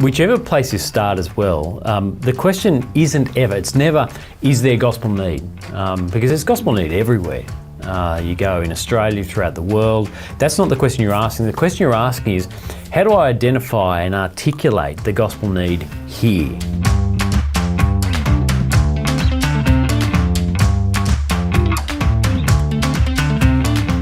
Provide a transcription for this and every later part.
whichever place you start as well, the question isn't ever, it's never, is there gospel need? Because there's gospel need everywhere. You go in Australia, throughout the world. That's not the question you're asking. The question you're asking is, how do I identify and articulate the gospel need here?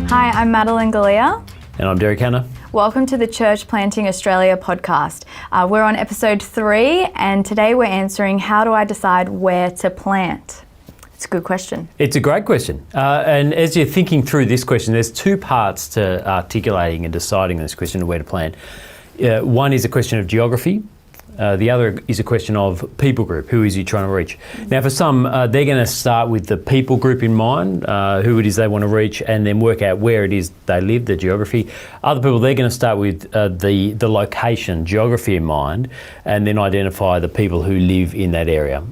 Hi, I'm Madeline Galea. And I'm Derek Hanna. Welcome to the Church Planting Australia podcast. We're on episode 3, and today we're answering, how do I decide where to plant? It's a good question. It's a great question. And as you're thinking through this question, there's two parts to articulating and deciding this question of where to plant. One is a question of geography. The other is a question of people group. Who is you trying to reach? Now, for some, they're going to start with the people group in mind, who it is they want to reach, and then work out where it is they live, the geography. Other people, they're going to start with the location, geography in mind, and then identify the people who live in that area.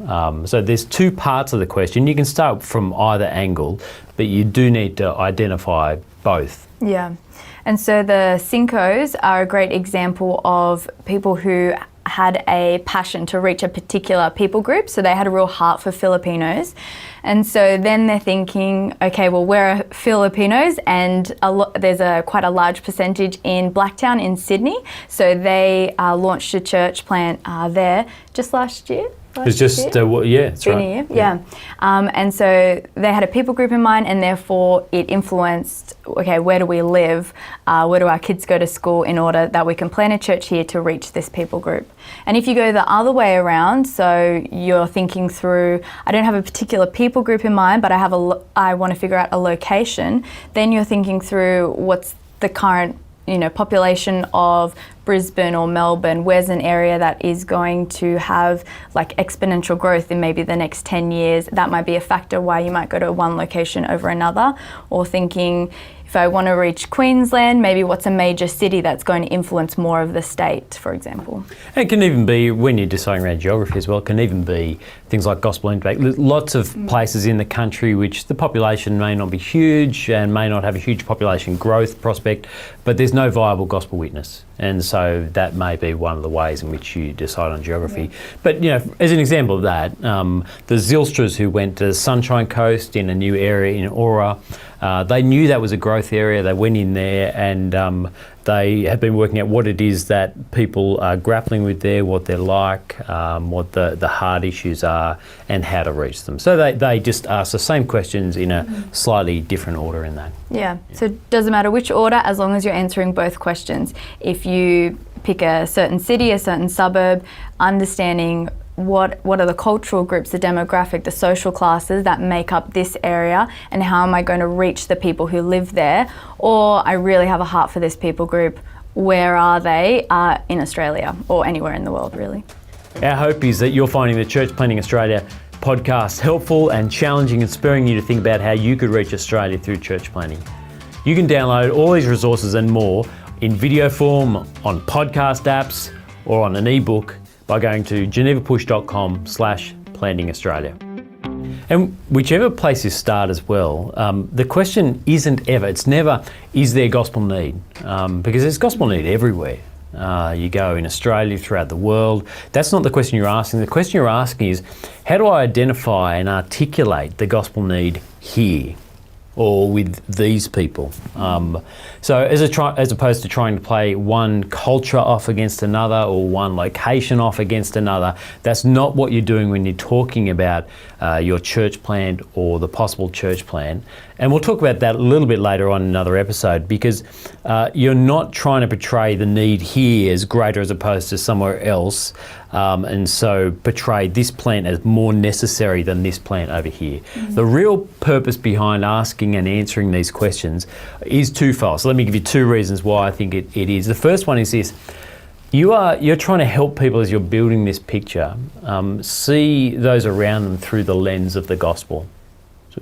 So there's two parts of the question. You can start from either angle, but you do need to identify both. Yeah. And so the Syncos are a great example of people who had a passion to reach a particular people group. So they had a real heart for Filipinos. And so then they're thinking, okay, well, where are Filipinos? And there's quite a large percentage in Blacktown in Sydney. So they launched a church plant there just last year. It's just, yeah, that's right. Yeah. And so they had a people group in mind, and therefore it influenced, okay, where do we live? Where do our kids go to school in order that we can plant a church here to reach this people group? And if you go the other way around, so you're thinking through, I don't have a particular people group in mind, but I want to figure out a location, then you're thinking through what's the current population of Brisbane or Melbourne. Where's an area that is going to have like exponential growth in maybe the next 10 years? That might be a factor why you might go to one location over another. Or thinking, if I want to reach Queensland, maybe what's a major city that's going to influence more of the state, for example. And it can even be, when you're deciding around geography as well, it can even be things like gospel impact. Lots of places in the country which the population may not be huge and may not have a huge population growth prospect, but there's no viable gospel witness. And so that may be one of the ways in which you decide on geography. Yeah. But as an example of that, the Zylstras who went to the Sunshine Coast in a new area in Aura, they knew that was a growth area. They went in there and they have been working out what it is that people are grappling with there, what they're like, what the hard issues are, and how to reach them. So they just ask the same questions in a slightly different order in that. Yeah, so it doesn't matter which order as long as you're answering both questions. If you pick a certain city, a certain suburb, understanding what are the cultural groups, the demographic, the social classes that make up this area, and how am I going to reach the people who live there? Or I really have a heart for this people group, where are they in Australia or anywhere in the world, really? Our hope is that you're finding the Church Planting Australia podcast helpful and challenging and spurring you to think about how you could reach Australia through church planting. You can download all these resources and more in video form, on podcast apps, or on an ebook by going to genevapush.com/planting Australia. And whichever place you start as well, the question isn't ever, it's never, is there gospel need? Because there's gospel need everywhere. You go in Australia, throughout the world. That's not the question you're asking. The question you're asking is, how do I identify and articulate the gospel need here, or with these people? So as opposed to trying to play one culture off against another or one location off against another, that's not what you're doing when you're talking about your church plant or the possible church plant. And we'll talk about that a little bit later on in another episode, because you're not trying to portray the need here as greater as opposed to somewhere else, and so portray this plant as more necessary than this plant over here. The real purpose behind asking and answering these questions is twofold. So let me give you two reasons why I think it is. The first one is this: you're trying to help people as you're building this picture see those around them through the lens of the gospel.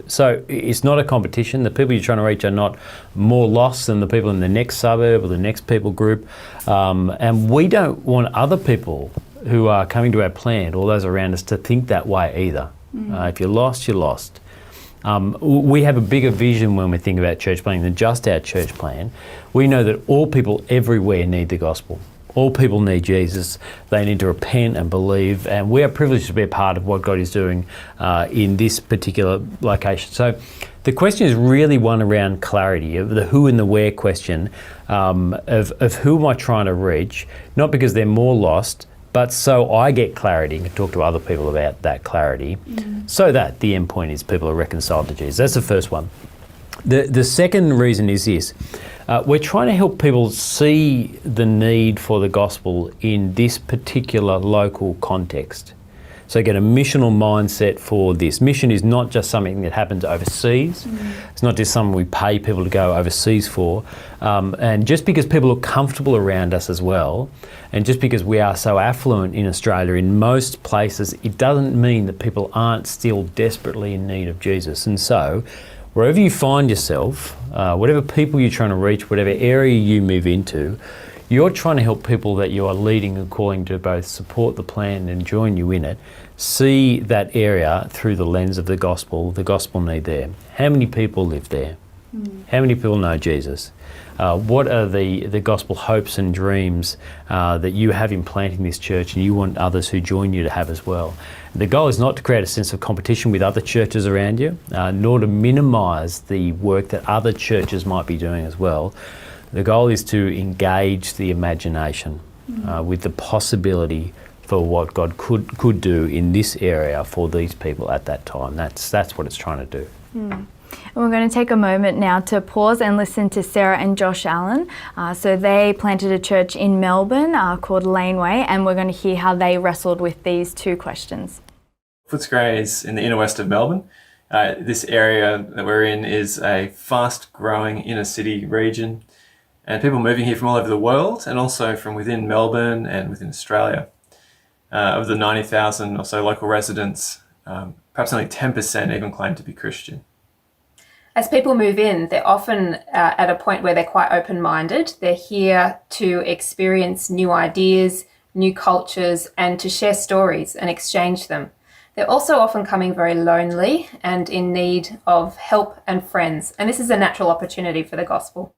So it's not a competition. The people you're trying to reach are not more lost than the people in the next suburb or the next people group. And we don't want other people who are coming to our plant, or those around us, to think that way either. If you're lost, you're lost. We have a bigger vision when we think about church planting than just our church plan. We know that all people everywhere need the gospel. All people need Jesus. They need to repent and believe, and we are privileged to be a part of what God is doing in this particular location. So the question is really one around clarity, of the who and the where question, of who am I trying to reach, not because they're more lost, but so I get clarity and can talk to other people about that clarity, so that the end point is people are reconciled to Jesus. That's the first one. The second reason is this. We're trying to help people see the need for the gospel in this particular local context. So get a missional mindset for this. Mission is not just something that happens overseas. It's not just something we pay people to go overseas for. And just because people are comfortable around us as well, and just because we are so affluent in Australia in most places, it doesn't mean that people aren't still desperately in need of Jesus. And so wherever you find yourself, whatever people you're trying to reach, whatever area you move into, you're trying to help people that you are leading and calling to both support the plan and join you in it, see that area through the lens of the gospel need there. How many people live there? How many people know Jesus? What are the gospel hopes and dreams that you have in planting this church and you want others who join you to have as well? The goal is not to create a sense of competition with other churches around you, nor to minimise the work that other churches might be doing as well. The goal is to engage the imagination with the possibility for what God could do in this area for these people at that time. That's what it's trying to do. And we're going to take a moment now to pause and listen to Sarah and Josh Allen. So they planted a church in Melbourne called Laneway, and we're going to hear how they wrestled with these two questions. Footscray is in the inner west of Melbourne. This area that we're in is a fast-growing inner city region, and people moving here from all over the world and also from within Melbourne and within Australia. Of the 90,000 or so local residents, perhaps only 10% even claim to be Christian. As people move in, they're often at a point where they're quite open-minded. They're here to experience new ideas, new cultures, and to share stories and exchange them. They're also often coming very lonely and in need of help and friends, and this is a natural opportunity for the gospel.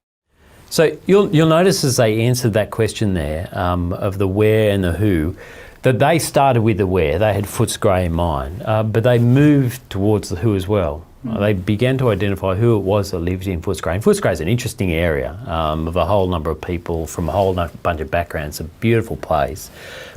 So you'll notice as they answered that question there of the where and the who, that they started with the where. They had Footscray in mind, but they moved towards the who as well. They began to identify who it was that lived in Footscray. And Footscray is an interesting area of a whole number of people from a whole bunch of backgrounds. It's a beautiful place.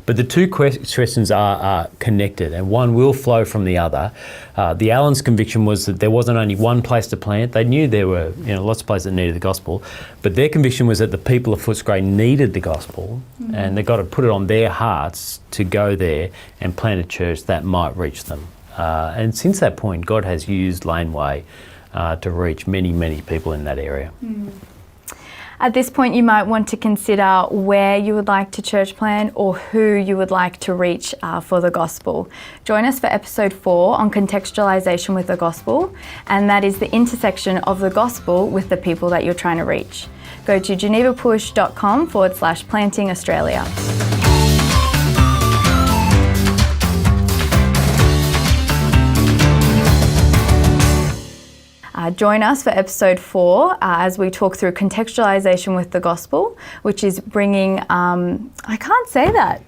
But the two questions are connected, and one will flow from the other. The Allens' conviction was that there wasn't only one place to plant. They knew there were lots of places that needed the gospel, but their conviction was that the people of Footscray needed the gospel, and they got to put it on their hearts to go there and plant a church that might reach them. And since that point, God has used Laneway to reach many, many people in that area. At this point, you might want to consider where you would like to church plant or who you would like to reach for the gospel. Join us for episode 4 on contextualization with the gospel, and that is the intersection of the gospel with the people that you're trying to reach. Go to genevapush.com/planting Australia. Join us for episode 4 as we talk through contextualization with the gospel, which is bringing, I can't say that.